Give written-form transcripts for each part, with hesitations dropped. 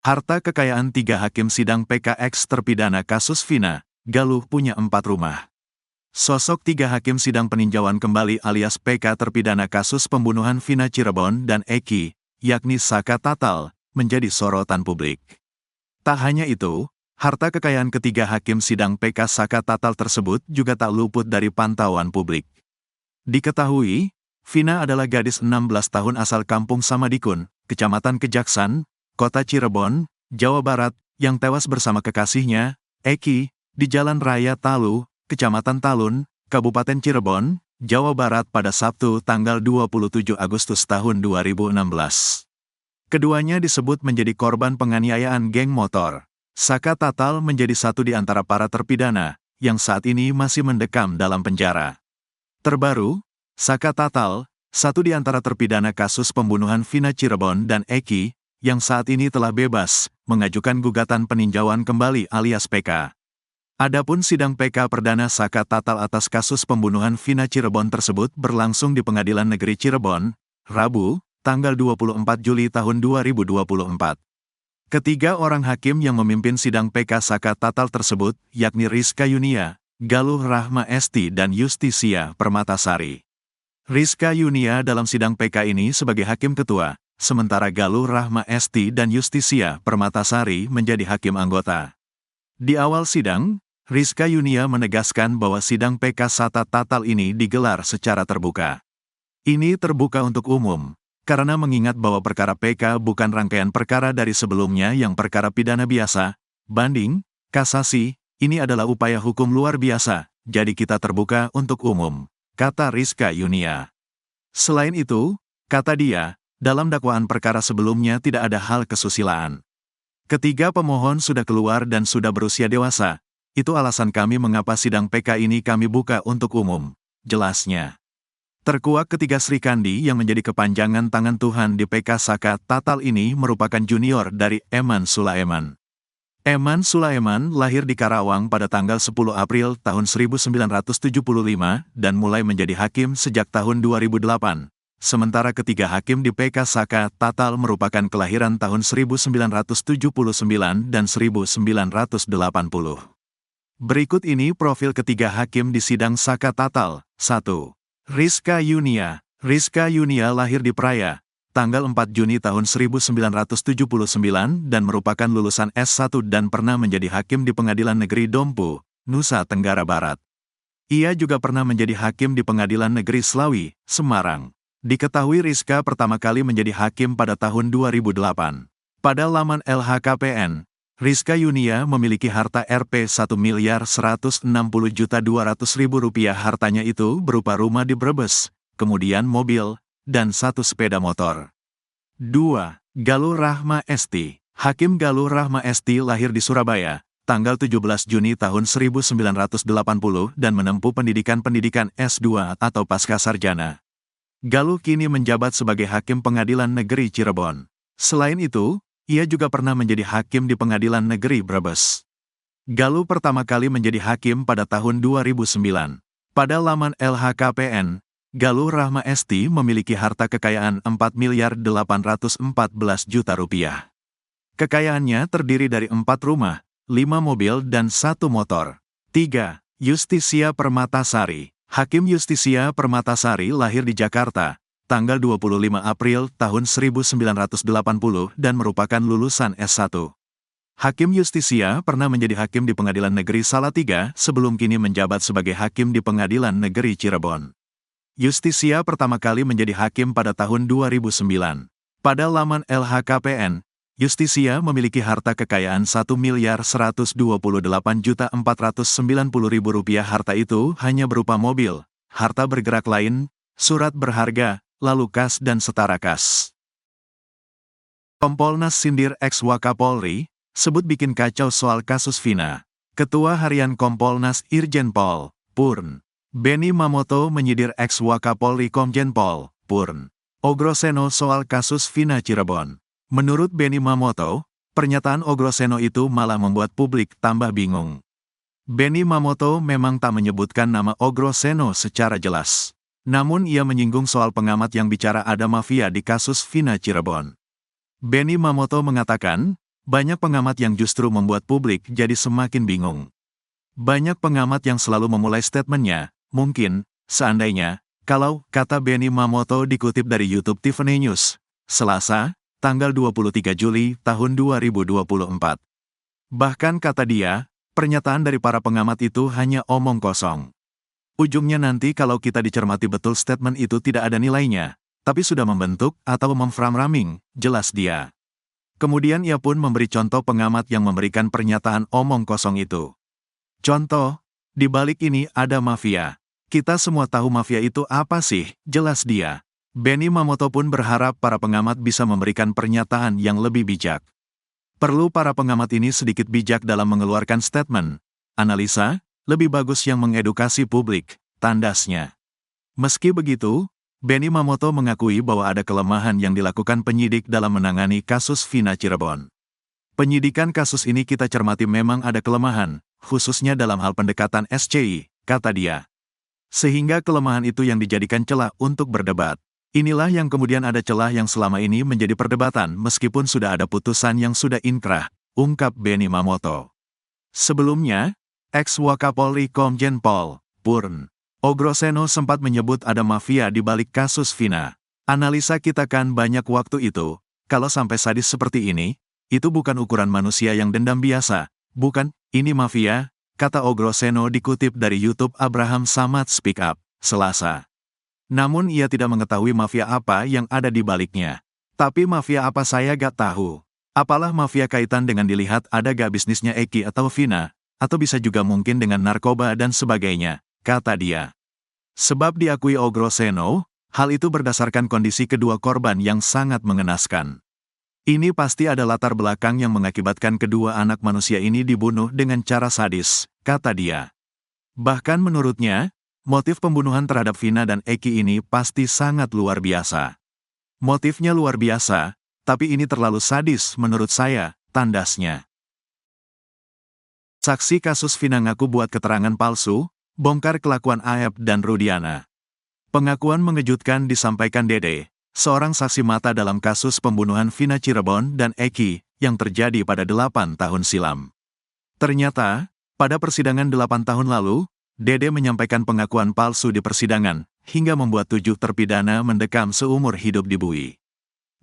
Harta kekayaan 3 hakim sidang PKX terpidana kasus Vina, Galuh punya 4 rumah. Sosok 3 hakim sidang peninjauan kembali alias PK terpidana kasus pembunuhan Vina Cirebon dan Eki, yakni Saka Tatal, menjadi sorotan publik. Tak hanya itu, harta kekayaan ketiga hakim sidang PK Saka Tatal tersebut juga tak luput dari pantauan publik. Diketahui, Vina adalah gadis 16 tahun asal kampung Samadikun, Kecamatan Kejaksan, Kota Cirebon, Jawa Barat, yang tewas bersama kekasihnya, Eki, di Jalan Raya Talu, Kecamatan Talun, Kabupaten Cirebon, Jawa Barat pada Sabtu tanggal 27 Agustus tahun 2016. Keduanya disebut menjadi korban penganiayaan geng motor. Saka Tatal menjadi satu di antara para terpidana, yang saat ini masih mendekam dalam penjara. Terbaru, Saka Tatal, satu di antara terpidana kasus pembunuhan Vina Cirebon dan Eki, yang saat ini telah bebas, mengajukan gugatan peninjauan kembali alias PK. Adapun sidang PK perdana Saka Tatal atas kasus pembunuhan Vina Cirebon tersebut berlangsung di Pengadilan Negeri Cirebon, Rabu, tanggal 24 Juli tahun 2024. Ketiga orang hakim yang memimpin sidang PK Saka Tatal tersebut, yakni Rizka Yunia, Galuh Rahma Esti dan Justisia Permatasari. Rizka Yunia dalam sidang PK ini sebagai hakim ketua, sementara Galuh Rahma Esti dan Justisia Permatasari menjadi hakim anggota. Di awal sidang, Rizka Yunia menegaskan bahwa sidang PK Saka Tatal ini digelar secara terbuka. Ini terbuka untuk umum, karena mengingat bahwa perkara PK bukan rangkaian perkara dari sebelumnya yang perkara pidana biasa, banding, kasasi, ini adalah upaya hukum luar biasa, jadi kita terbuka untuk umum, kata Rizka Yunia. Selain itu, kata dia, dalam dakwaan perkara sebelumnya tidak ada hal kesusilaan. Ketiga pemohon sudah keluar dan sudah berusia dewasa, itu alasan kami mengapa sidang PK ini kami buka untuk umum, jelasnya. Terkuak ketiga Sri Kandi yang menjadi kepanjangan tangan Tuhan di PK Saka Tatal ini merupakan junior dari Eman Sulaiman. Eman Sulaiman lahir di Karawang pada tanggal 10 April tahun 1975 dan mulai menjadi hakim sejak tahun 2008. Sementara ketiga hakim di PK Saka Tatal merupakan kelahiran tahun 1979 dan 1980. Berikut ini profil ketiga hakim di sidang Saka Tatal. 1. Rizka Yunia. Rizka Yunia lahir di Praya, tanggal 4 Juni tahun 1979 dan merupakan lulusan S1 dan pernah menjadi hakim di Pengadilan Negeri Dompu, Nusa Tenggara Barat. Ia juga pernah menjadi hakim di Pengadilan Negeri Slawi, Semarang. Diketahui Rizka pertama kali menjadi hakim pada tahun 2008. Pada laman LHKPN, Rizka Yunia memiliki harta Rp 1.160.200.000. Hartanya itu berupa rumah di Brebes, kemudian mobil, dan 1 sepeda motor. 2. Galuh Rahma Esti. Hakim Galuh Rahma Esti lahir di Surabaya, tanggal 17 Juni tahun 1980 dan menempuh pendidikan S2 atau Pascasarjana. Galuh kini menjabat sebagai Hakim Pengadilan Negeri Cirebon. Selain itu, ia juga pernah menjadi hakim di Pengadilan Negeri Brebes. Galuh pertama kali menjadi hakim pada tahun 2009. Pada laman LHKPN, Galuh Rahma Esti memiliki harta kekayaan Rp4.814.000.000. Kekayaannya terdiri dari 4 rumah, 5 mobil dan 1 motor. 3. Justisia Permatasari. Hakim Justisia Permatasari lahir di Jakarta, tanggal 25 April tahun 1980 dan merupakan lulusan S1. Hakim Justisia pernah menjadi hakim di Pengadilan Negeri Salatiga sebelum kini menjabat sebagai hakim di Pengadilan Negeri Cirebon. Justisia pertama kali menjadi hakim pada tahun 2009. Pada laman LHKPN, Justisia memiliki harta kekayaan Rp1.128.490.000. Harta itu hanya berupa mobil, harta bergerak lain, surat berharga, lalu kas dan setara kas. Kompolnas sindir ex-Wakapolri, sebut bikin kacau soal kasus Vina. Ketua Harian Kompolnas Irjen Pol, Purn. Benny Mamoto menyidir ex-Wakapolri Komjen Pol, Purn. Ogroseno soal kasus Vina Cirebon. Menurut Benny Mamoto, pernyataan Ogroseno itu malah membuat publik tambah bingung. Benny Mamoto memang tak menyebutkan nama Ogroseno secara jelas. Namun ia menyinggung soal pengamat yang bicara ada mafia di kasus Vina Cirebon. Benny Mamoto mengatakan, Banyak pengamat yang justru membuat publik jadi semakin bingung. Banyak pengamat yang selalu memulai statementnya, mungkin, seandainya, kalau, kata Benny Mamoto dikutip dari YouTube Tiffany News, Selasa, tanggal 23 Juli tahun 2024. Bahkan kata dia, pernyataan dari para pengamat itu hanya omong kosong. Ujungnya nanti kalau kita dicermati betul statement itu tidak ada nilainya, tapi sudah membentuk atau memframing, jelas dia. Kemudian ia pun memberi contoh pengamat yang memberikan pernyataan omong kosong itu. Contoh, di balik ini ada mafia. Kita semua tahu mafia itu apa sih, jelas dia. Benny Mamoto pun berharap para pengamat bisa memberikan pernyataan yang lebih bijak. Perlu para pengamat ini sedikit bijak dalam mengeluarkan statement. Analisa, lebih bagus yang mengedukasi publik, tandasnya. Meski begitu, Benny Mamoto mengakui bahwa ada kelemahan yang dilakukan penyidik dalam menangani kasus Vina Cirebon. Penyidikan kasus ini kita cermati memang ada kelemahan, khususnya dalam hal pendekatan SCI, kata dia. Sehingga kelemahan itu yang dijadikan celah untuk berdebat. Inilah yang kemudian ada celah yang selama ini menjadi perdebatan meskipun sudah ada putusan yang sudah inkrah, ungkap Benny Mamoto. Sebelumnya, ex-Wakapolri Komjen Pol. Purn. Ogroseno sempat menyebut ada mafia di balik kasus Vina. Analisa kita kan banyak waktu itu, kalau sampai sadis seperti ini, itu bukan ukuran manusia yang dendam biasa, bukan, ini mafia, kata Ogroseno dikutip dari YouTube Abraham Samad Speak Up, Selasa. Namun ia tidak mengetahui mafia apa yang ada di baliknya. Tapi mafia apa saya gak tahu. Apalah mafia kaitan dengan dilihat ada gak bisnisnya Eki atau Vina, atau bisa juga mungkin dengan narkoba dan sebagainya, kata dia. Sebab diakui Ogroseno, hal itu berdasarkan kondisi kedua korban yang sangat mengenaskan. Ini pasti ada latar belakang yang mengakibatkan kedua anak manusia ini dibunuh dengan cara sadis, kata dia. Bahkan menurutnya, motif pembunuhan terhadap Vina dan Eki ini pasti sangat luar biasa. Motifnya luar biasa, tapi ini terlalu sadis menurut saya, tandasnya. Saksi kasus Vina ngaku buat keterangan palsu, bongkar kelakuan Aep dan Rudiana. Pengakuan mengejutkan disampaikan Dede, seorang saksi mata dalam kasus pembunuhan Vina Cirebon dan Eki, yang terjadi pada 8 tahun silam. Ternyata, pada persidangan 8 tahun lalu, Dede menyampaikan pengakuan palsu di persidangan, hingga membuat 7 terpidana mendekam seumur hidup di bui.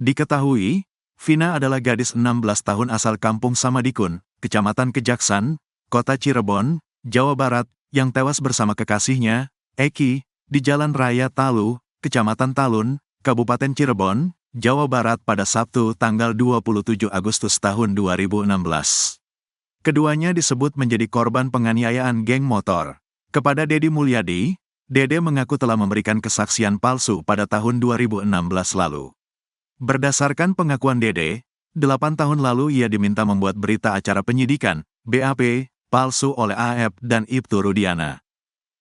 Diketahui, Vina adalah gadis 16 tahun asal kampung Samadikun, Kecamatan Kejaksan, Kota Cirebon, Jawa Barat, yang tewas bersama kekasihnya, Eki, di Jalan Raya Talu, Kecamatan Talun, Kabupaten Cirebon, Jawa Barat pada Sabtu tanggal 27 Agustus tahun 2016. Keduanya disebut menjadi korban penganiayaan geng motor. Kepada Dedi Mulyadi, Dede mengaku telah memberikan kesaksian palsu pada tahun 2016 lalu. Berdasarkan pengakuan Dede, 8 tahun lalu ia diminta membuat berita acara penyidikan, BAP, palsu oleh Aep dan Ibtu Rudiana.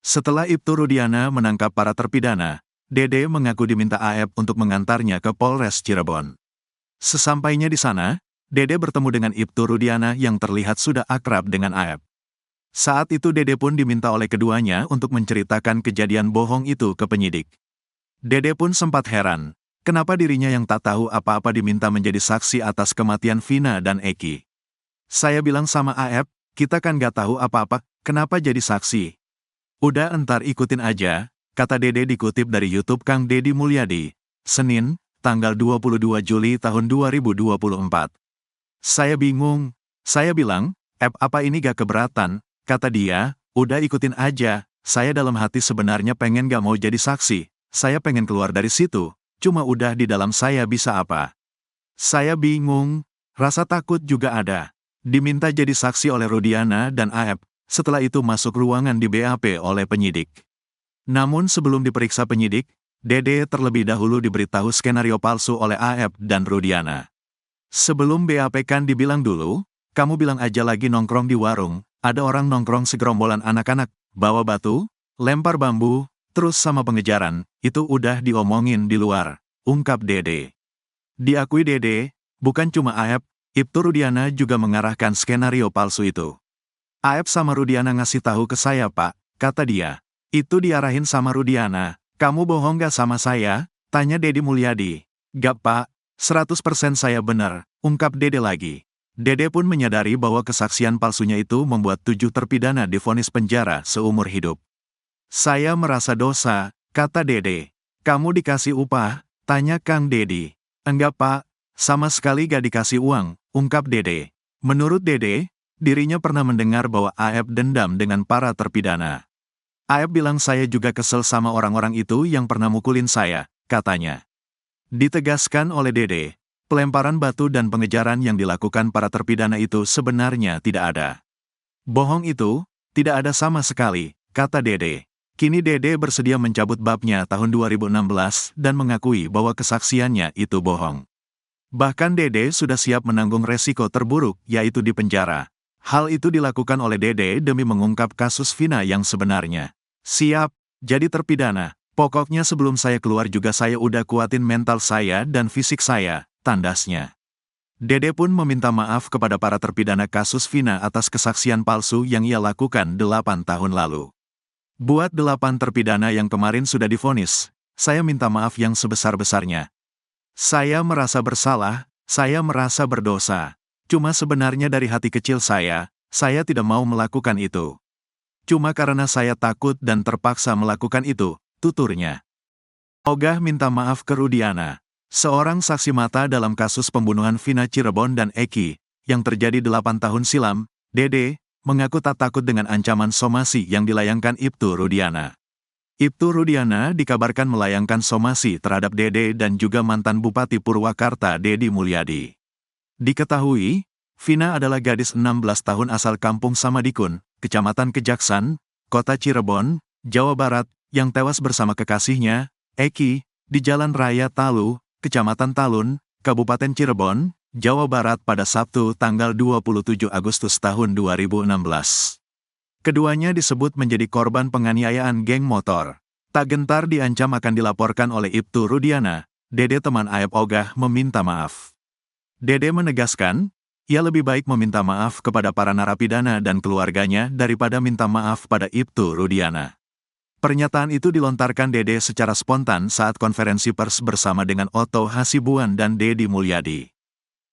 Setelah Ibtu Rudiana menangkap para terpidana, Dede mengaku diminta Aep untuk mengantarnya ke Polres Cirebon. Sesampainya di sana, Dede bertemu dengan Ibtu Rudiana yang terlihat sudah akrab dengan Aep. Saat itu Dede pun diminta oleh keduanya untuk menceritakan kejadian bohong itu ke penyidik. Dede pun sempat heran, kenapa dirinya yang tak tahu apa-apa diminta menjadi saksi atas kematian Vina dan Eki. Saya bilang sama Aep, kita kan gak tahu apa-apa, kenapa jadi saksi? Udah entar ikutin aja, kata Dede dikutip dari YouTube Kang Dedi Mulyadi, Senin, tanggal 22 Juli tahun 2024. Saya bingung, saya bilang, apa ini gak keberatan, kata dia, udah ikutin aja, saya dalam hati sebenarnya pengen gak mau jadi saksi, saya pengen keluar dari situ, cuma udah di dalam saya bisa apa. Saya bingung, rasa takut juga ada, diminta jadi saksi oleh Rudiana dan Aep, setelah itu masuk ruangan di BAP oleh penyidik. Namun sebelum diperiksa penyidik, Dede terlebih dahulu diberitahu skenario palsu oleh Aep dan Rudiana. Sebelum BAP kan dibilang dulu, kamu bilang aja lagi nongkrong di warung, ada orang nongkrong segerombolan anak-anak, bawa batu, lempar bambu, terus sama pengejaran, itu udah diomongin di luar, ungkap Dede. Diakui Dede, bukan cuma Aep, Ibtu Rudiana juga mengarahkan skenario palsu itu. Aep sama Rudiana ngasih tahu ke saya Pak, kata dia. Itu diarahin sama Rudiana, kamu bohong gak sama saya? Tanya Dedi Mulyadi. Gak Pak, 100% saya benar, ungkap Dede lagi. Dede pun menyadari bahwa kesaksian palsunya itu membuat 7 terpidana divonis penjara seumur hidup. Saya merasa dosa, kata Dede. Kamu dikasih upah? Tanya Kang Dedi. Enggak pak, sama sekali gak dikasih uang, ungkap Dede. Menurut Dede, dirinya pernah mendengar bahwa Aep dendam dengan para terpidana. Aep bilang saya juga kesel sama orang-orang itu yang pernah mukulin saya, katanya. Ditegaskan oleh Dede, pelemparan batu dan pengejaran yang dilakukan para terpidana itu sebenarnya tidak ada. Bohong itu, tidak ada sama sekali, kata Dede. Kini Dede bersedia mencabut babnya tahun 2016 dan mengakui bahwa kesaksiannya itu bohong. Bahkan Dede sudah siap menanggung resiko terburuk, yaitu di penjara. Hal itu dilakukan oleh Dede demi mengungkap kasus Vina yang sebenarnya. Siap, jadi terpidana. Pokoknya sebelum saya keluar juga saya udah kuatin mental saya dan fisik saya, tandasnya. Dede pun meminta maaf kepada para terpidana kasus Vina atas kesaksian palsu yang ia lakukan 8 tahun lalu. Buat 8 terpidana yang kemarin sudah divonis, saya minta maaf yang sebesar-besarnya. Saya merasa bersalah, saya merasa berdosa. Cuma sebenarnya dari hati kecil saya tidak mau melakukan itu. Cuma karena saya takut dan terpaksa melakukan itu, tuturnya. Ogah minta maaf ke Rudiana, seorang saksi mata dalam kasus pembunuhan Vina Cirebon dan Eki, yang terjadi 8 tahun silam. Dede mengaku tak takut dengan ancaman somasi yang dilayangkan Ibtu Rudiana. Ibtu Rudiana dikabarkan melayangkan somasi terhadap Dede dan juga mantan Bupati Purwakarta Dedi Mulyadi. Diketahui, Vina adalah gadis 16 tahun asal Kampung Samadikun, Kecamatan Kejaksan, Kota Cirebon, Jawa Barat, yang tewas bersama kekasihnya, Eki, di Jalan Raya Talu, Kecamatan Talun, Kabupaten Cirebon, Jawa Barat pada Sabtu tanggal 27 Agustus tahun 2016. Keduanya disebut menjadi korban penganiayaan geng motor. Tak gentar diancam akan dilaporkan oleh Ibtu Rudiana, Dede teman Aep Ogah meminta maaf. Dede menegaskan, ia lebih baik meminta maaf kepada para narapidana dan keluarganya daripada minta maaf pada Ibtu Rudiana. Pernyataan itu dilontarkan Dede secara spontan saat konferensi pers bersama dengan Otto Hasibuan dan Dedi Mulyadi.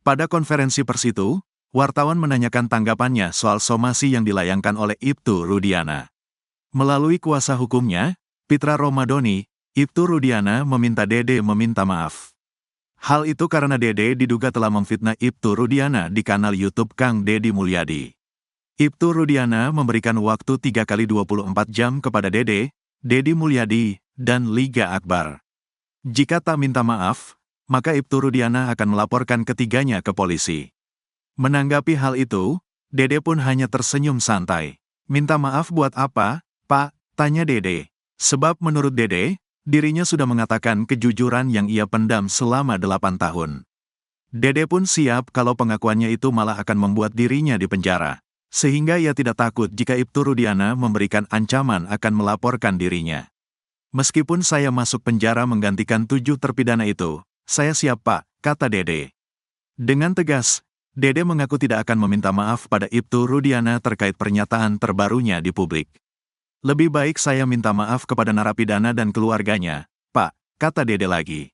Pada konferensi pers itu, wartawan menanyakan tanggapannya soal somasi yang dilayangkan oleh Ibtu Rudiana. Melalui kuasa hukumnya, Pitra Romadoni, Ibtu Rudiana meminta Dede meminta maaf. Hal itu karena Dede diduga telah memfitnah Ibtu Rudiana di kanal YouTube Kang Dedi Mulyadi. Ibtu Rudiana memberikan waktu 3 kali 24 jam kepada Dede, Dedi Mulyadi, dan Liga Akbar. Jika tak minta maaf, maka Ibtu Rudiana akan melaporkan ketiganya ke polisi. Menanggapi hal itu, Dede pun hanya tersenyum santai. Minta maaf buat apa, Pak? Tanya Dede. Sebab menurut Dede, dirinya sudah mengatakan kejujuran yang ia pendam selama 8 tahun. Dede pun siap kalau pengakuannya itu malah akan membuat dirinya dipenjara. Sehingga ia tidak takut jika Ibtu Rudiana memberikan ancaman akan melaporkan dirinya. Meskipun saya masuk penjara menggantikan 7 terpidana itu, saya siap Pak, kata Dede. Dengan tegas, Dede mengaku tidak akan meminta maaf pada Ibtu Rudiana terkait pernyataan terbarunya di publik. Lebih baik saya minta maaf kepada narapidana dan keluarganya, Pak, kata Dede lagi.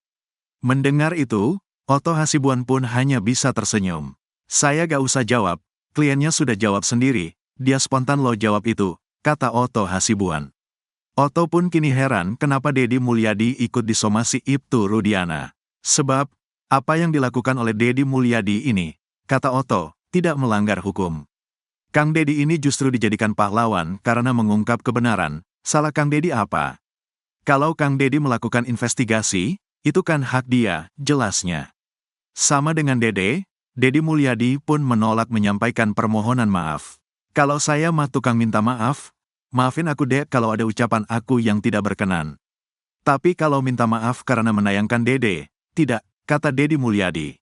Mendengar itu, Otto Hasibuan pun hanya bisa tersenyum. Saya gak usah jawab, kliennya sudah jawab sendiri, dia spontan lo jawab itu, kata Otto Hasibuan. Otto pun kini heran kenapa Dedi Mulyadi ikut disomasi Ibtu Rudiana. Sebab, apa yang dilakukan oleh Dedi Mulyadi ini, kata Otto, tidak melanggar hukum. Kang Dedi ini justru dijadikan pahlawan karena mengungkap kebenaran. Salah Kang Dedi apa? Kalau Kang Dedi melakukan investigasi, itu kan hak dia, jelasnya. Sama dengan Dede, Dedi Mulyadi pun menolak menyampaikan permohonan maaf. Kalau saya mah tukang minta maaf, maafin aku dek kalau ada ucapan aku yang tidak berkenan. Tapi kalau minta maaf karena menayangkan Dede, tidak, kata Dedi Mulyadi.